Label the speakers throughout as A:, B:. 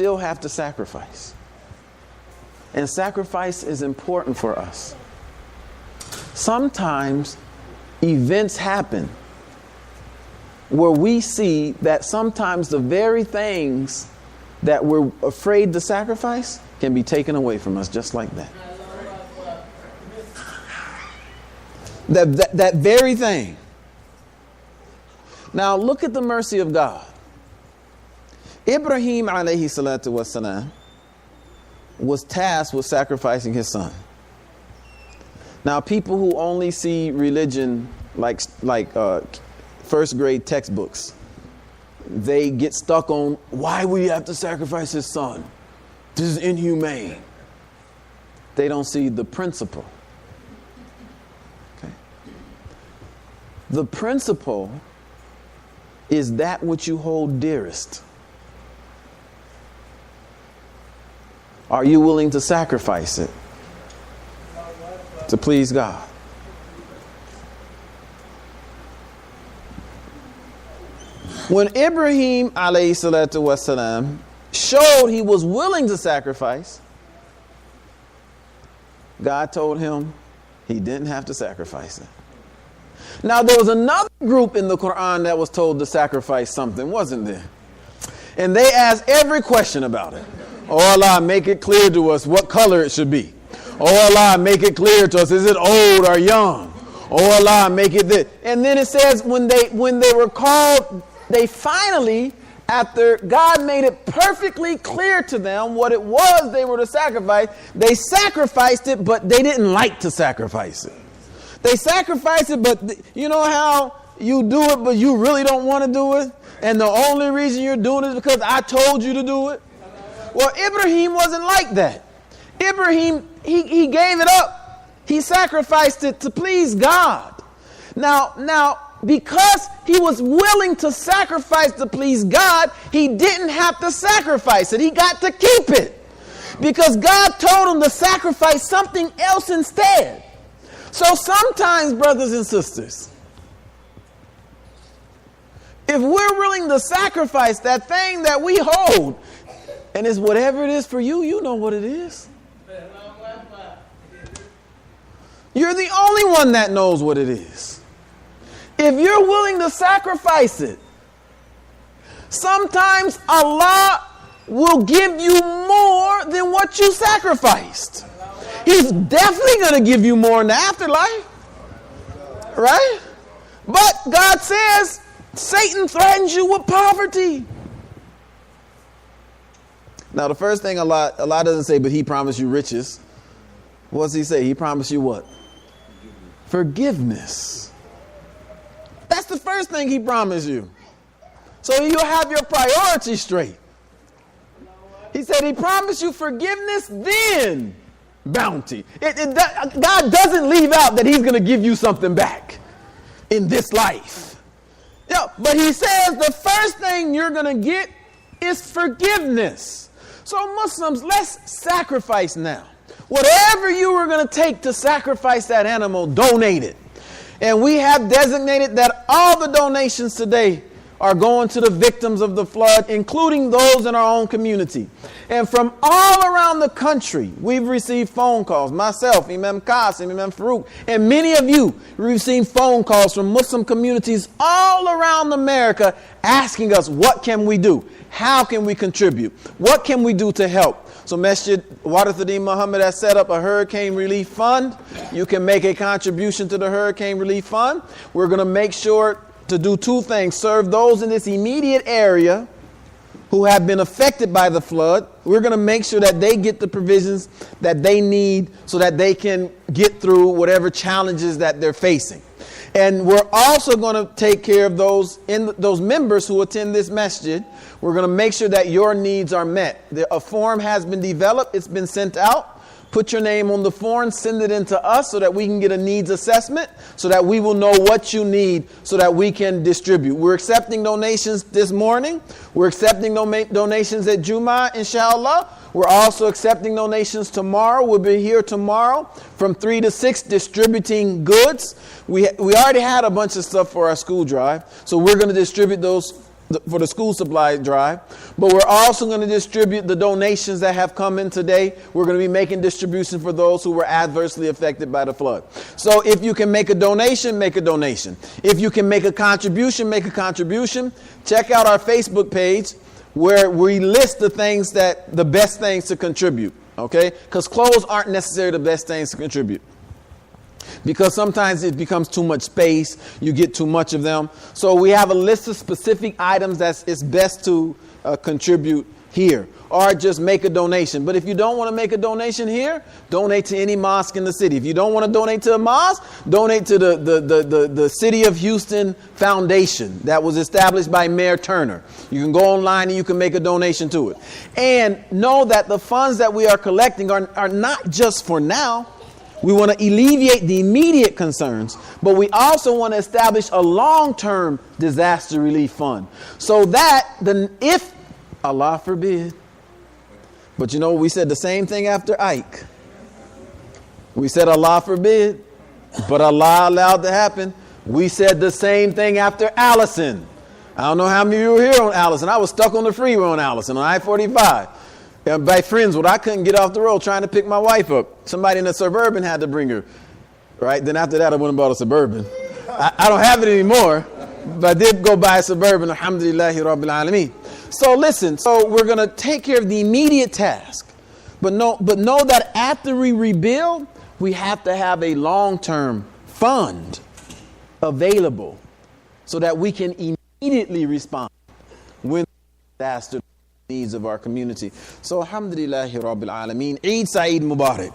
A: still have to sacrifice. And sacrifice is important for us. Sometimes events happen where we see that sometimes the very things that we're afraid to sacrifice can be taken away from us just like that. That very thing. Now look at the mercy of God. Ibrahim alayhi salatu wasalam was tasked with sacrificing his son. Now people who only see religion like first grade textbooks, they get stuck on why would he have to sacrifice his son? This is inhumane. They don't see the principle. Okay. The principle is that which you hold dearest. Are you willing to sacrifice it to please God? When Ibrahim alayhi salatu wasalam showed he was willing to sacrifice, God told him he didn't have to sacrifice it. Now there was another group in the Quran that was told to sacrifice something, wasn't there? And they asked every question about it. Oh Allah, make it clear to us what color it should be. Oh Allah, make it clear to us, is it old or young? Oh Allah, make it this. And then it says when they were called, they finally, after God made it perfectly clear to them what it was they were to sacrifice, they sacrificed it, but they didn't like to sacrifice it. They sacrificed it, but you know how you do it, but you really don't want to do it? And the only reason you're doing it is because I told you to do it? Well, Ibrahim wasn't like that. Ibrahim, he gave it up. He sacrificed it to please God. Now, because he was willing to sacrifice to please God, he didn't have to sacrifice it. He got to keep it. Because God told him to sacrifice something else instead. So sometimes, brothers and sisters, if we're willing to sacrifice that thing that we hold, and it's whatever it is for you, you know what it is. You're the only one that knows what it is. If you're willing to sacrifice it, sometimes Allah will give you more than what you sacrificed. He's definitely going to give you more in the afterlife. Right? But God says, Satan threatens you with poverty. Now the first thing Allah doesn't say, but he promised you riches. What does he say? He promised you what? Forgiveness. That's the first thing he promised you. So you'll have your priorities straight. He said he promised you forgiveness, then bounty. God doesn't leave out that he's going to give you something back in this life. Yeah, but he says the first thing you're going to get is forgiveness. So Muslims, let's sacrifice now. Whatever you were going to take to sacrifice that animal, donate it. And we have designated that all the donations today are going to the victims of the flood, including those in our own community. And from all around the country, we've received phone calls. Myself, Imam Qasim, Imam Farouk, and many of you received phone calls from Muslim communities all around America asking us, what can we do? How can we contribute? What can we do to help? So Masjid Warathuddin Muhammad has set up a hurricane relief fund. You can make a contribution to the hurricane relief fund. We're going to make sure to do two things. Serve those in this immediate area who have been affected by the flood. We're going to make sure that they get the provisions that they need so that they can get through whatever challenges that they're facing. And we're also going to take care of those members who attend this masjid. We're going to make sure that your needs are met. A form has been developed. It's been sent out. Put your name on the form, send it in to us so that we can get a needs assessment, so that we will know what you need so that we can distribute. We're accepting donations this morning. We're accepting donations at Jummah, inshallah. We're also accepting donations tomorrow. We'll be here tomorrow from 3 to 6 distributing goods. We already had a bunch of stuff for our school drive, so we're going to distribute those for the school supply drive, but we're also going to distribute the donations that have come in today. We're going to be making distribution for those who were adversely affected by the flood. So if you can make a donation, make a donation. If you can make a contribution, make a contribution. Check out our Facebook page where we list the best things to contribute, okay? Because clothes aren't necessarily the best things to contribute. Because sometimes it becomes too much space, you get too much of them. So we have a list of specific items that it's best to contribute here, or just make a donation. But if you don't want to make a donation here, donate to any mosque in the city. If you don't want to donate to a mosque, donate to the City of Houston Foundation that was established by Mayor Turner. You can go online and you can make a donation to it. And know that the funds that we are collecting are not just for now. We want to alleviate the immediate concerns, but we also want to establish a long-term disaster relief fund so that if Allah forbid, but we said the same thing after Ike. We said Allah forbid, but Allah allowed to happen. We said the same thing after Allison. I don't know how many of you were here on Allison. I was stuck on the freeway on Allison on I-45. By friends, I couldn't get off the road trying to pick my wife up. Somebody in a Suburban had to bring her, right? Then after that, I went and bought a Suburban. I don't have it anymore, but I did go buy a Suburban. Alhamdulillahi Rabbil Alameen. So listen, we're going to take care of the immediate task. But know that after we rebuild, we have to have a long-term fund available so that we can immediately respond when disaster needs of our community. So alhamdulillahi Rabbil Alameen. Eid Sa'id Mubarak.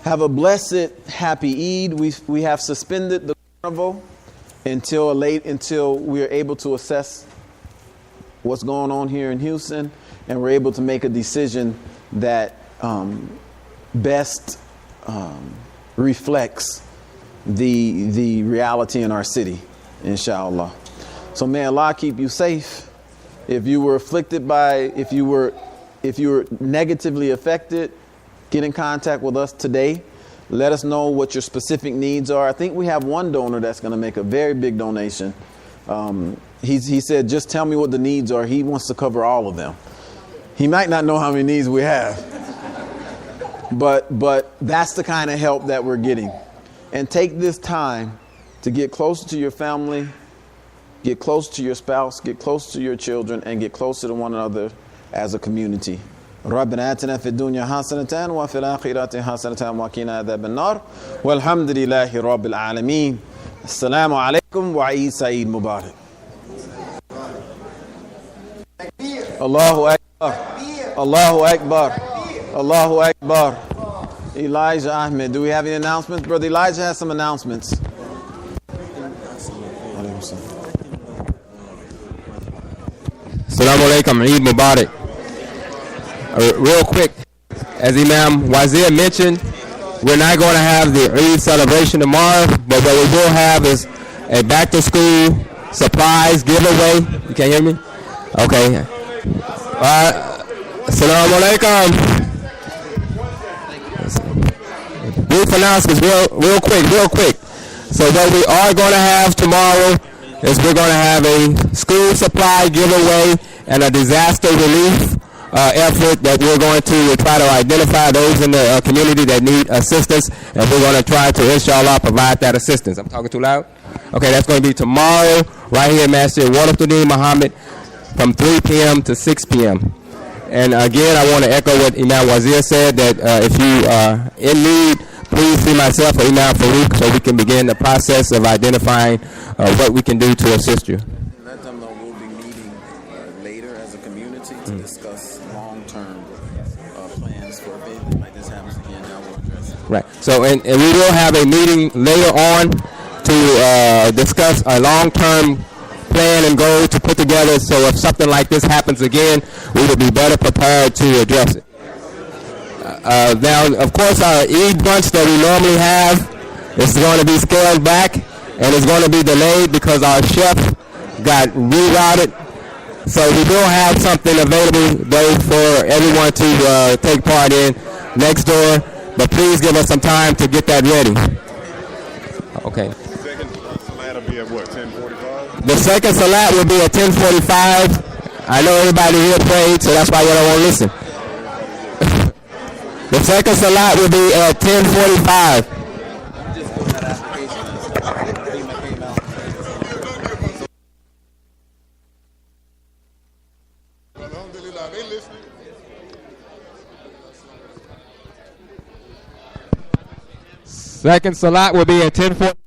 A: Have a blessed, happy Eid. We have suspended the carnival until we are able to assess what's going on here in Houston, and we're able to make a decision that best reflects the reality in our city, inshallah. So may Allah keep you safe. If you were afflicted if you were negatively affected, get in contact with us today. Let us know what your specific needs are. I think we have one donor that's going to make a very big donation. He said, just tell me what the needs are. He wants to cover all of them. He might not know how many needs we have, but that's the kind of help that we're getting. And take this time to get closer to your family, get close to your spouse, get close to your children, and get closer to one another as a community. ربنا آتنا في الدنيا حسنة وفي الآخرة حسنة وقنا عذاب النار والحمد لله رب العالمين. السلام عليكم وعيد سعيد مبارك. الله أكبر الله أكبر الله أكبر. Elijah Ahmed, do we have any announcements? Brother Elijah has some announcements.
B: Assalamu alaikum, Eid Mubarak. Real quick, as Imam Wazir mentioned, we're not going to have the Eid celebration tomorrow, but what we will have is a back to school supplies giveaway. You can't hear me? Okay. Assalamu alaikum. Brief announcements, real quick. So what we are going to have tomorrow is we're going to have a school supply giveaway and a disaster relief effort that we're going to try to identify those in the community that need assistance, and we're going to try to, inshallah, provide that assistance. I'm talking too loud? Okay, that's going to be tomorrow right here in Masjid Walathuddin Muhammad from 3 p.m. to 6 p.m. And again, I want to echo what Imam Wazir said, that if you are in need, please see myself or Imam Farouk so we can begin the process of identifying what we can do to assist you.
A: Let them know we'll be meeting later as a community to discuss long-term plans for if anything like this happens again. Now we'll address it.
B: Right. So, and we will have a meeting later on to discuss a long-term plan and goal to put together, so if something like this happens again, we will be better prepared to address it. Now, of course, our Eid brunch that we normally have is going to be scaled back, and it's going to be delayed because our chef got rerouted. So we will have something available, though, for everyone to take part in next door, but please give us some time to get that ready. Okay.
C: That'll be at what, 10:45?
B: The second salat will be at 10:45. I know everybody here prayed, so that's why y'all don't want to listen. The second salat will be at 10:45. Second salat will be at 10:45.